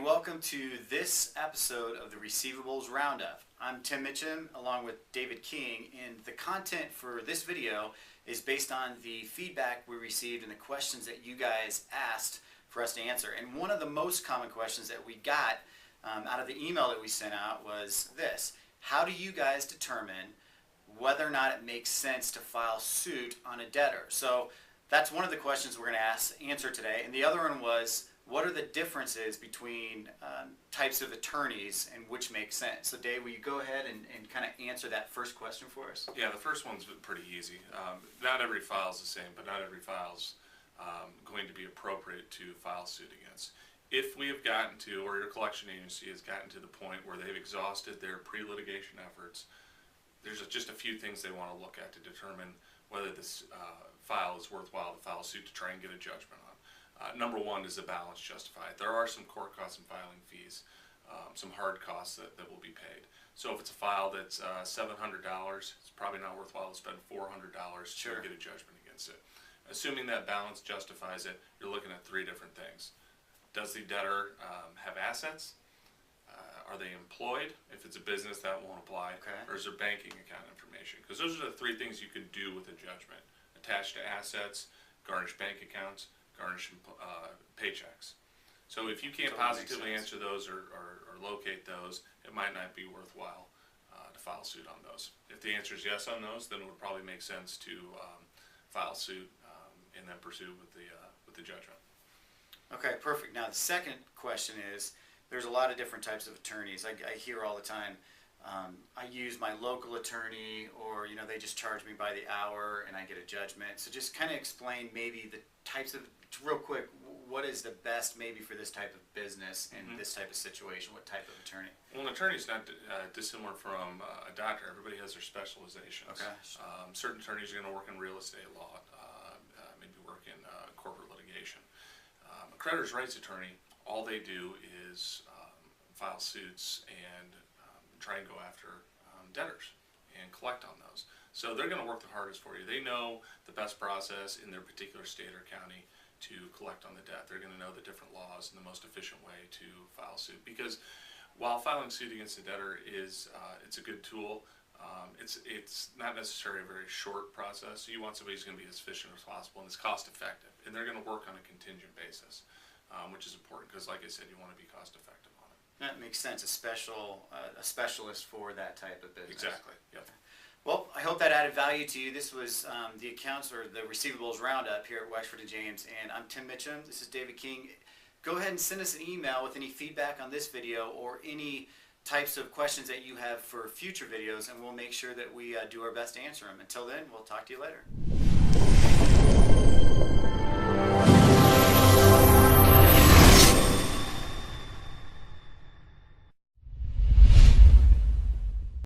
welcome to this episode of the Receivables RoundUp. I'm Tim Mitchum along with David King, and the content for this video is based on the feedback we received and the questions that you guys asked for us to answer. And one of the most common questions that we got out of the email that we sent out was this: how do you guys determine whether or not it makes sense to file suit on a debtor? So that's one of the questions we're going to answer today. And the other one was, what are the differences between types of attorneys and which makes sense? So Dave, will you go ahead and kind of answer that first question for us? Yeah, the first one's pretty easy. Not every file is the same, but not every file is going to be appropriate to file suit against. If we have gotten to, or your collection agency has gotten to the point where they've exhausted their pre-litigation efforts, there's just a few things they want to look at to determine whether this file is worthwhile to file suit to try and get a judgment on. Number one, is the balance justified? There are some court costs and filing fees, some hard costs that will be paid. So if it's a file that's $700, it's probably not worthwhile to spend $400 to get a judgment against it. Assuming that balance justifies it, you're looking at three different things. Does the debtor have assets? Are they employed? If it's a business, that won't apply. Okay. Or is there banking account information? Because those are the three things you can do with a judgment: attached to assets, garnish bank accounts, garnish paychecks. So if you can't positively answer those or locate those, it might not be worthwhile to file suit on those. If the answer is yes on those, then it would probably make sense to file suit and then pursue with the judgment. Okay, perfect. Now the second question is, there's a lot of different types of attorneys. I hear all the time, I use my local attorney, or they just charge me by the hour and I get a judgment. So just kind of explain maybe the types of, real quick, what is the best maybe for this type of business and this type of situation? What type of attorney? Well, an attorney is not dissimilar from a doctor. Everybody has their specializations. Okay. Certain attorneys are going to work in real estate law, maybe work in corporate litigation. A creditor's rights attorney, all they do is file suits and try and go after debtors and collect on those. So they're going to work the hardest for you. They know the best process in their particular state or county to collect on the debt. They're going to know the different laws and the most efficient way to file suit. Because while filing suit against a debtor is it's a good tool, it's not necessarily a very short process. So you want somebody who's going to be as efficient as possible and as cost effective. And they're going to work on a contingent basis, which is important because, like I said, you want to be cost effective on it. That makes sense. A specialist for that type of business. Exactly. Yep. Well, I hope that added value to you. This was the accounts or the Receivables Roundup here at Wexford and James, and I'm Tim Mitchum. This is David King. Go ahead and send us an email with any feedback on this video or any types of questions that you have for future videos, and we'll make sure that we do our best to answer them. Until then, we'll talk to you later.